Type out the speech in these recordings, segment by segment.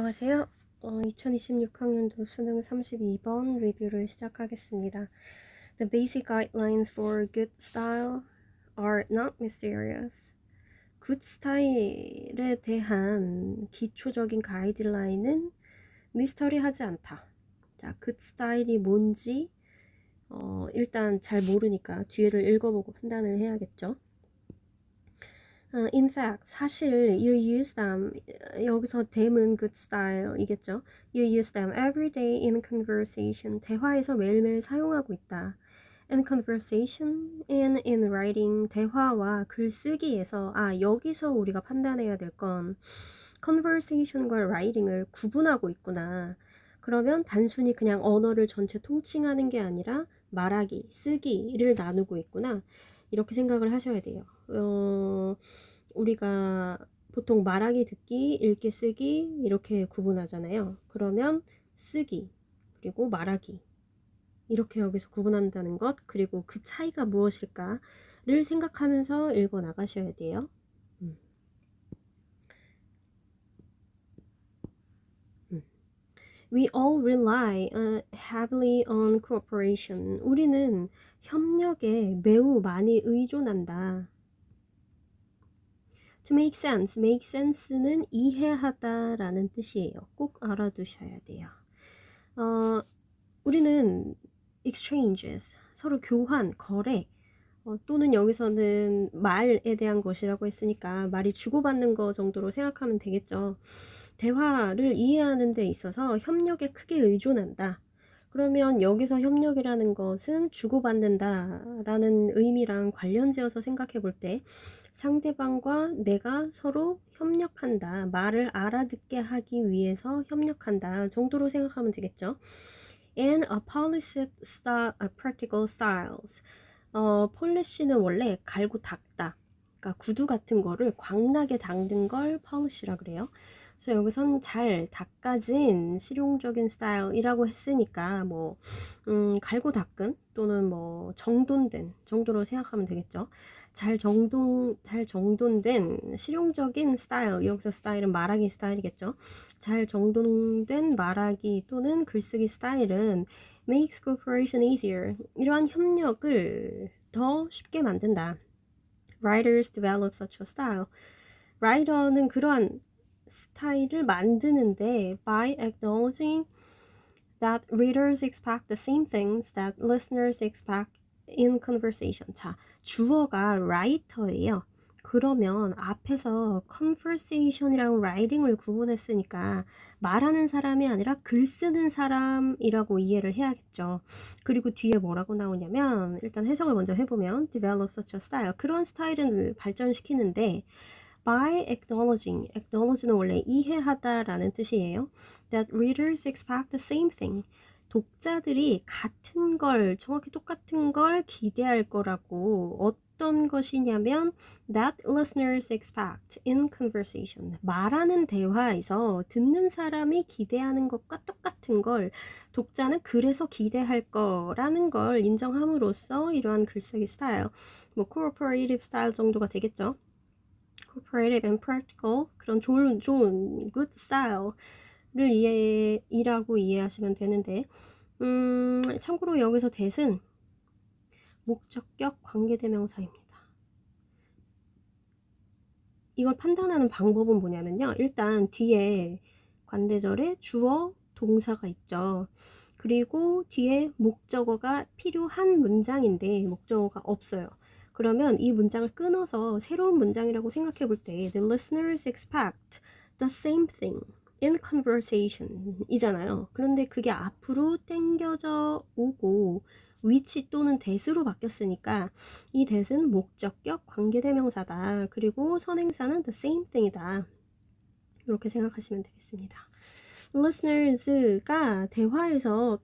안녕하세요. 2026학년도 수능 32번 리뷰를 시작하겠습니다. The basic guidelines for good style are not mysterious. good style에 대한 기초적인 가이드라인은 미스터리하지 않다. 자, good style이 뭔지 일단 잘 모르니까 뒤를 읽어보고 판단을 해야겠죠. In fact, 사실 you use them, 여기서 them은 good style이겠죠. You use them every day in conversation. 대화에서 매일매일 사용하고 있다. In conversation and in writing, 대화와 글쓰기에서 여기서 우리가 판단해야 될 건 conversation과 writing을 구분하고 있구나. 그러면 단순히 그냥 언어를 전체 통칭하는 게 아니라 말하기, 쓰기를 나누고 있구나. 이렇게 생각을 하셔야 돼요. 우리가 보통 말하기, 듣기, 읽기, 쓰기 이렇게 구분하잖아요. 그러면 쓰기, 그리고 말하기 이렇게 여기서 구분한다는 것, 그리고 그 차이가 무엇일까를 생각하면서 읽어 나가셔야 돼요. We all rely heavily on cooperation. 우리는 협력에 매우 많이 의존한다. To make sense, make sense는 이해하다라는 뜻이에요. 꼭 알아두셔야 돼요. 우리는 exchanges, 서로 교환, 거래, 또는 여기서는 말에 대한 것이라고 했으니까 말이 주고받는 거 정도로 생각하면 되겠죠. 대화를 이해하는 데 있어서 협력에 크게 의존한다. 그러면 여기서 협력이라는 것은 주고받는다라는 의미랑 관련지어서 생각해 볼 때 상대방과 내가 서로 협력한다, 말을 알아듣게 하기 위해서 협력한다 정도로 생각하면 되겠죠. And a polished style, practical styles. 폴리시는 원래 갈고 닦다. 그러니까 구두 같은 거를 광나게 닦는 걸 폴리시라 그래요. 그래서 여기선 잘 닦아진 실용적인 스타일이라고 했으니까 갈고 닦은 또는 정돈된 정도로 생각하면 되겠죠. 잘 정돈된 실용적인 스타일, 여기서 스타일은 말하기 스타일이겠죠. 잘 정돈된 말하기 또는 글쓰기 스타일은 makes cooperation easier. 이러한 협력을 더 쉽게 만든다. Writers develop such a style. 라이터는 그러한 스타일을 만드는데 by acknowledging that readers expect the same things that listeners expect in conversation. 자, 주어가 writer예요. 그러면 앞에서 conversation이랑 writing을 구분했으니까 말하는 사람이 아니라 글 쓰는 사람이라고 이해를 해야겠죠. 그리고 뒤에 뭐라고 나오냐면 일단 해석을 먼저 해보면 develop such a style. 그런 스타일을 발전시키는데 by acknowledge는 원래 이해하다라는 뜻이에요. That readers expect the same thing. 독자들이 같은 걸, 정확히 똑같은 걸 기대할 거라고. 어떤 것이냐면 that listeners expect in conversation. 말하는 대화에서 듣는 사람이 기대하는 것과 똑같은 걸 독자는 그래서 기대할 거라는 걸 인정함으로써 이러한 글쓰기 스타일, cooperative 스타일 정도가 되겠죠. cooperative and practical, 그런 좋은 good style를 이라고 이해하시면 되는데, 참고로 여기서 that은 목적격 관계대명사입니다. 이걸 판단하는 방법은 뭐냐면요. 일단 뒤에 관대절에 주어, 동사가 있죠. 그리고 뒤에 목적어가 필요한 문장인데 목적어가 없어요. 그러면 이 문장을 끊어서 새로운 문장이라고 생각해 볼 때 The listeners expect the same thing in conversation 이잖아요. 그런데 그게 앞으로 당겨져 오고 위치 또는 that으로 바뀌었으니까 이 that은 목적격 관계대명사다. 그리고 선행사는 the same thing이다. 이렇게 생각하시면 되겠습니다. listeners가 대화에서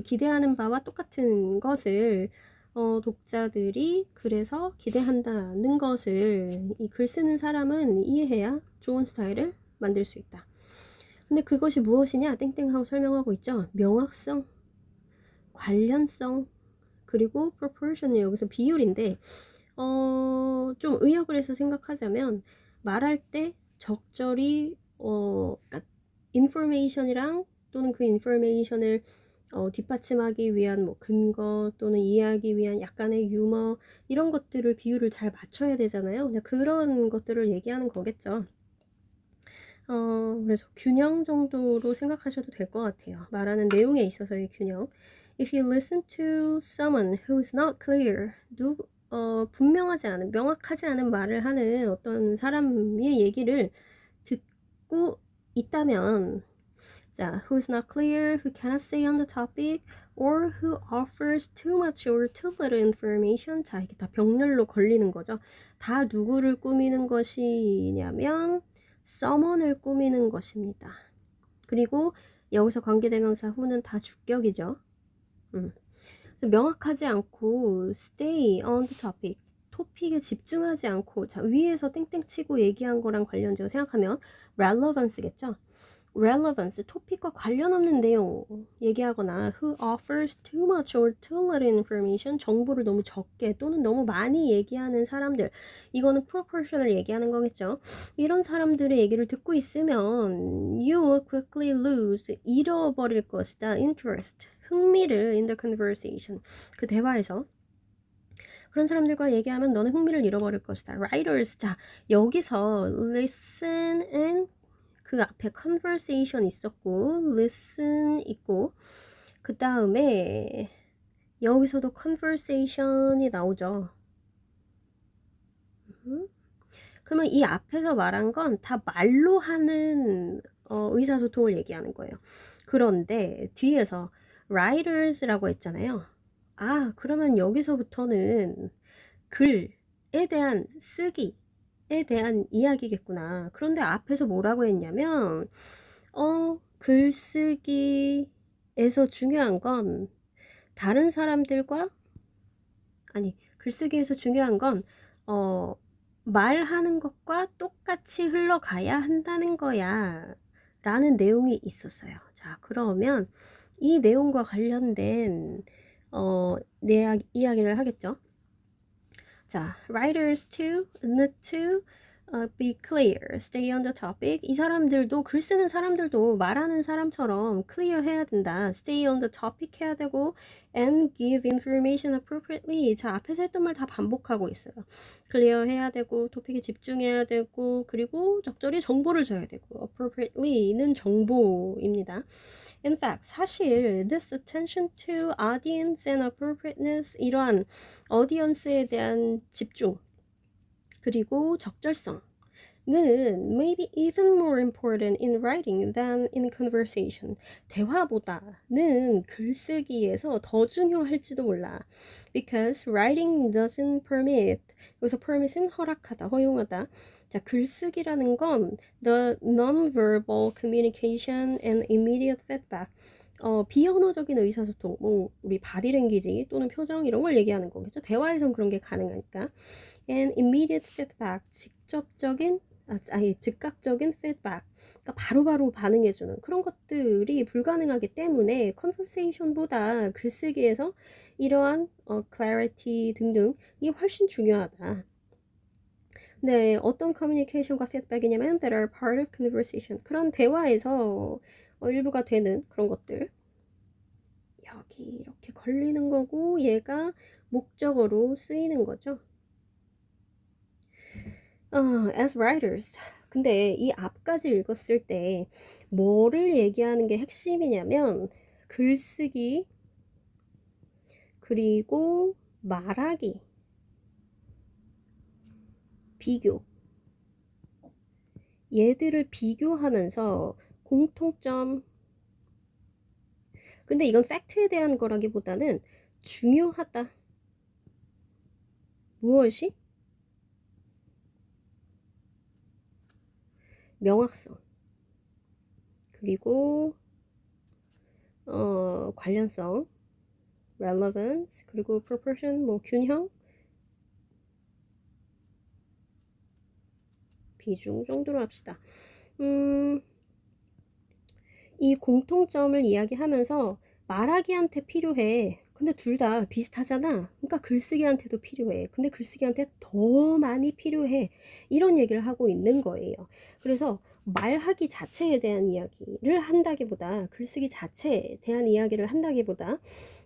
기대하는 바와 똑같은 것을 독자들이 그래서 기대한다는 것을 이 글 쓰는 사람은 이해해야 좋은 스타일을 만들 수 있다. 근데 그것이 무엇이냐? 땡땡하고 설명하고 있죠. 명확성, 관련성, 그리고 proportion이 여기서 비율인데 좀 의역을 해서 생각하자면 말할 때 적절히 그러니까 information이랑 또는 그 information을 뒷받침하기 위한 뭐 근거 또는 이해하기 위한 약간의 유머 이런 것들을 비율을 잘 맞춰야 되잖아요. 그냥 그런 것들을 얘기하는 거겠죠. 그래서 균형 정도로 생각하셔도 될 것 같아요. 말하는 내용에 있어서의 균형. If you listen to someone who is not clear, 분명하지 않은, 명확하지 않은 말을 하는 어떤 사람의 얘기를 듣고 있다면, 자, who is not clear, who cannot stay on the topic, or who offers too much or too little information. 자, 이게 다 병렬로 걸리는 거죠. 다 누구를 꾸미는 것이냐면 someone을 꾸미는 것입니다. 그리고 여기서 관계대명사 who는 다 주격이죠. 그래서 명확하지 않고 stay on the topic, 토픽에 집중하지 않고 자 위에서 땡땡 치고 얘기한 거랑 관련지어 생각하면 relevance겠죠. relevance, 토픽과 관련 없는 내용 얘기하거나 who offers too much or too little information, 정보를 너무 적게 또는 너무 많이 얘기하는 사람들, 이거는 proportion을 얘기하는 거겠죠. 이런 사람들의 얘기를 듣고 있으면 you will quickly lose, 잃어버릴 것이다, interest, 흥미를 in the conversation, 그 대화에서. 그런 사람들과 얘기하면 너는 흥미를 잃어버릴 것이다. writers, 자 여기서 listen은 그 앞에 conversation 있었고 listen 있고 그 다음에 여기서도 conversation이 나오죠. 그러면 이 앞에서 말한 건 다 말로 하는 의사소통을 얘기하는 거예요. 그런데 뒤에서 writers라고 했잖아요. 아, 그러면 여기서부터는 글에 대한 쓰기에 대한 이야기겠구나. 그런데 앞에서 뭐라고 했냐면 글쓰기에서 중요한 건 다른 사람들과 글쓰기에서 중요한 건 말하는 것과 똑같이 흘러가야 한다는 거야 라는 내용이 있었어요. 자, 그러면 이 내용과 관련된 이야기를 하겠죠. 자, writers to, need to be clear, stay on the topic. 이 사람들도, 글 쓰는 사람들도 말하는 사람처럼 clear 해야 된다. stay on the topic 해야 되고 and give information appropriately. 자, 앞에서 했던 말 다 반복하고 있어요. clear 해야 되고 토픽에 집중해야 되고 그리고 적절히 정보를 줘야 되고 appropriately는 정보입니다. In fact, 사실 this attention to audience and appropriateness, 이러한 audience에 대한 집중 그리고 적절성은 maybe even more important in writing than in conversation. 대화보다는 글쓰기에서 더 중요할지도 몰라. Because writing doesn't permit, 여기서 permit은 허락하다, 허용하다. 자, 글쓰기라는 건 the non-verbal communication and immediate feedback. 비언어적인 의사소통, 뭐 우리 바디랭귀지 또는 표정 이런 걸 얘기하는 거겠죠. 대화에선 그런 게 가능하니까. And immediate feedback, 즉각적인 feedback, 그러니까 바로바로 반응해주는 그런 것들이 불가능하기 때문에 conversation보다 글쓰기에서 이러한 clarity 등등이 훨씬 중요하다. 네, 어떤 커뮤니케이션과 피드백이냐면 that are part of conversation. 그런 대화에서 일부가 되는 그런 것들. 여기 이렇게 걸리는 거고 얘가 목적어로 쓰이는 거죠. As writers. 근데 이 앞까지 읽었을 때 뭐를 얘기하는 게 핵심이냐면 글쓰기 그리고 말하기 비교 얘들을 비교하면서 공통점 근데 이건 팩트에 대한 거라기보다는 중요하다 무엇이? 명확성 그리고 관련성 relevance 그리고 proportion 뭐 균형 비중 정도로 합시다. 이 공통점을 이야기하면서 말하기한테 필요해. 근데 둘 다 비슷하잖아. 그러니까 글쓰기한테도 필요해. 근데 글쓰기한테 더 많이 필요해. 이런 얘기를 하고 있는 거예요. 그래서 말하기 자체에 대한 이야기를 한다기보다 글쓰기 자체에 대한 이야기를 한다기보다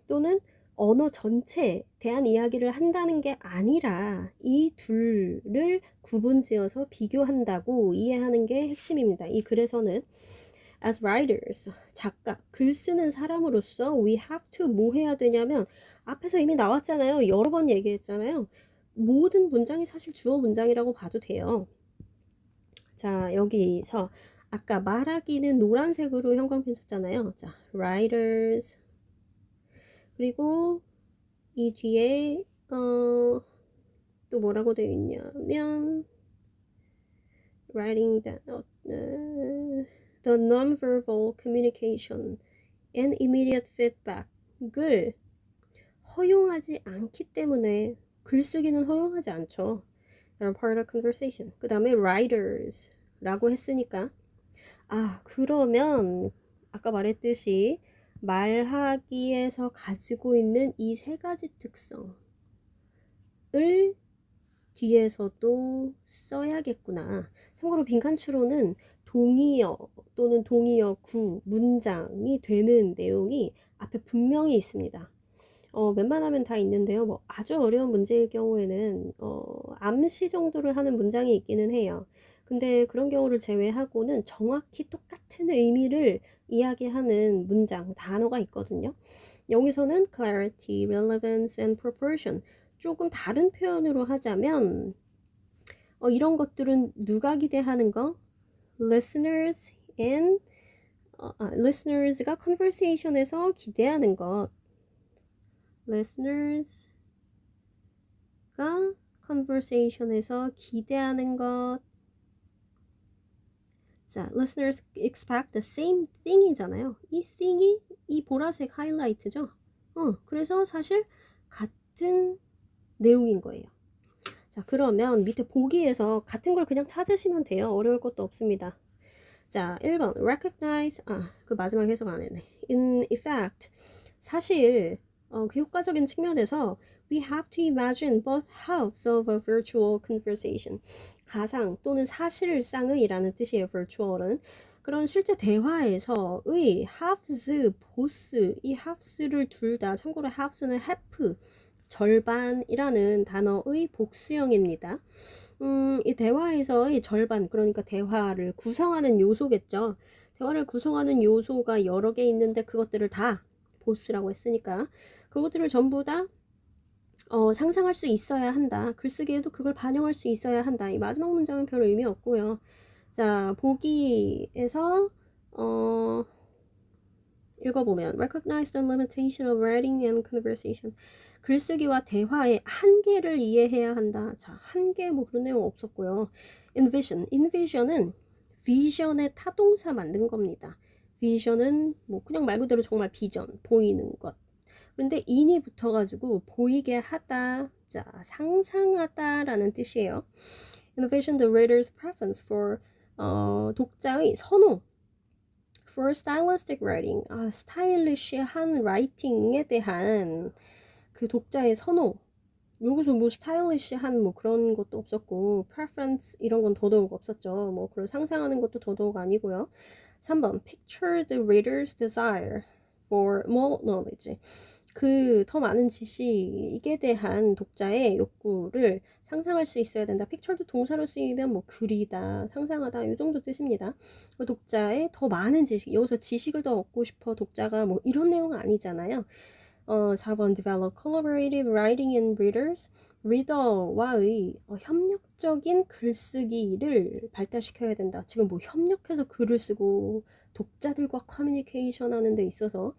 또는 언어 전체에 대한 이야기를 한다는 게 아니라 이 둘을 구분지어서 비교한다고 이해하는 게 핵심입니다. 이 글에서는 as writers, 작가, 글 쓰는 사람으로서 we have to 뭐 해야 되냐면 앞에서 이미 나왔잖아요. 여러 번 얘기했잖아요. 모든 문장이 사실 주어 문장이라고 봐도 돼요. 자, 여기서 아까 말하기는 노란색으로 형광펜 쳤잖아요. 자, writers 그리고 이 뒤에 또 뭐라고 되어 있냐면 writing the non-verbal communication and immediate feedback을 허용하지 않기 때문에 글쓰기는 허용하지 않죠. part of conversation. 그 다음에 writers 라고 했으니까 그러면 아까 말했듯이 말하기에서 가지고 있는 이 세 가지 특성을 뒤에서도 써야겠구나. 참고로 빈칸추로는 동의어 또는 동의어 구 문장이 되는 내용이 앞에 분명히 있습니다. 웬만하면 다 있는데요. 뭐 아주 어려운 문제일 경우에는 암시 정도를 하는 문장이 있기는 해요. 근데 그런 경우를 제외하고는 정확히 똑같은 의미를 이야기하는 문장, 단어가 있거든요. 여기서는 clarity, relevance, and proportion. 조금 다른 표현으로 하자면 이런 것들은 누가 기대하는 거? listeners and listeners가 conversation에서 기대하는 것. listeners가 conversation에서 기대하는 것. 자, listeners expect the same thing이잖아요. 이 thing이 이 보라색 하이라이트죠. 그래서 사실 같은 내용인 거예요. 자, 그러면 밑에 보기에서 같은 걸 그냥 찾으시면 돼요. 어려울 것도 없습니다. 자, 1번 recognize 그 마지막 해석 안 했네. in effect 사실 그 효과적인 측면에서 we have to imagine both halves of a virtual conversation. 가상 또는 사실상의라는 뜻이에요. virtual은. 그런 실제 대화에서의 halves, both 이 halves를 둘 다 참고로 halves는 half 절반이라는 단어의 복수형입니다. 이 대화에서의 절반, 그러니까 대화를 구성하는 요소겠죠. 대화를 구성하는 요소가 여러 개 있는데 그것들을 다 보스라고 했으니까 그것들을 전부 다 상상할 수 있어야 한다. 글쓰기에도 그걸 반영할 수 있어야 한다. 이 마지막 문장은 별 의미 없고요. 자, 보기에서 읽어보면 recognize the limitation of writing and conversation. 글쓰기와 대화의 한계를 이해해야 한다. 자, 한계 뭐 그런 내용 없었고요. envision은 vision의 타동사 만든 겁니다. vision은 뭐 그냥 말 그대로 정말 비전, 보이는 것. 그런데 in이 붙어가지고 보이게 하다, 자, 상상하다라는 뜻이에요. envision the reader's preference for 독자의 선호 for stylistic writing, 스타일리시한 라이팅에 대한 그 독자의 선호. 여기서 뭐 스타일리시한 뭐 그런 것도 없었고 preference 이런 건 더더욱 없었죠. 뭐 그걸 상상하는 것도 더더욱 아니고요. 3번 picture the reader's desire for more knowledge. 그 더 많은 지식에 대한 독자의 욕구를 상상할 수 있어야 된다. picture도 동사로 쓰이면 뭐 그리다, 상상하다 이 정도 뜻입니다. 독자의 더 많은 지식, 여기서 지식을 더 얻고 싶어 독자가 뭐 이런 내용은 아니잖아요. 4번 develop collaborative writing in readers. 리더와의 협력적인 글쓰기를 발달시켜야 된다. 지금 뭐 협력해서 글을 쓰고 독자들과 커뮤니케이션 하는 데 있어서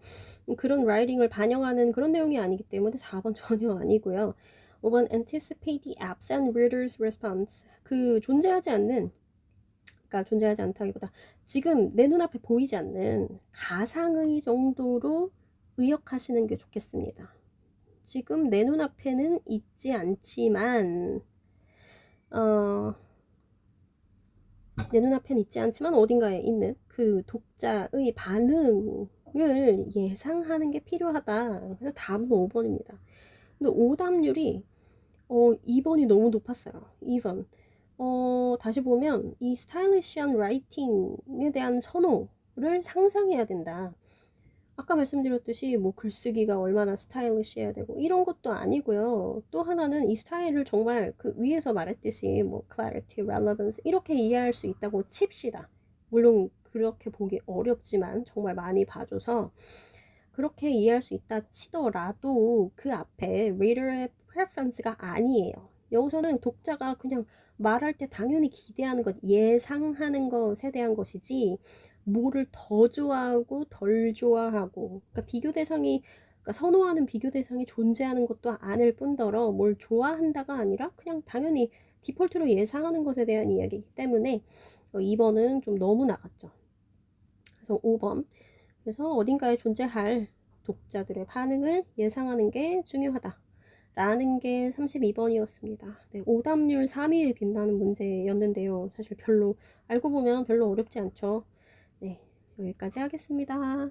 그런 라이팅을 반영하는 그런 내용이 아니기 때문에 4번 전혀 아니고요. 5번 anticipate the absent reader's response. 그 존재하지 않는, 그러니까 존재하지 않다기보다 지금 내 눈앞에 보이지 않는 가상의 정도로 의역하시는 게 좋겠습니다. 지금 내 눈앞에는 있지 않지만 내 눈앞엔 있지 않지만 어딘가에 있는 그 독자의 반응을 성향을 예상하는 게 필요하다. 그래서 답은 5번입니다. 근데 오답률이 2번이 너무 높았어요. 2번. 다시 보면 이 스타일리시한 라이팅에 대한 선호를 상상해야 된다. 아까 말씀드렸듯이 뭐 글쓰기가 얼마나 스타일리시해야 되고 이런 것도 아니고요. 또 하나는 이 스타일을 정말 그 위에서 말했듯이 뭐 clarity, relevance 이렇게 이해할 수 있다고 칩시다. 물론 그렇게 보기 어렵지만 정말 많이 봐줘서 그렇게 이해할 수 있다 치더라도 그 앞에 reader의 preference가 아니에요. 여기서는 독자가 그냥 말할 때 당연히 기대하는 것, 예상하는 것에 대한 것이지 뭐를 더 좋아하고 덜 좋아하고 그러니까 비교 대상이 그러니까 선호하는 비교 대상이 존재하는 것도 아닐 뿐더러 뭘 좋아한다가 아니라 그냥 당연히 디폴트로 예상하는 것에 대한 이야기이기 때문에 2번은 좀 너무 나갔죠. 그래서 5번. 그래서 어딘가에 존재할 독자들의 반응을 예상하는 게 중요하다. 라는 게 32번이었습니다. 네, 오답률 3위에 빛나는 문제였는데요. 사실 별로 알고 보면 별로 어렵지 않죠. 네, 여기까지 하겠습니다.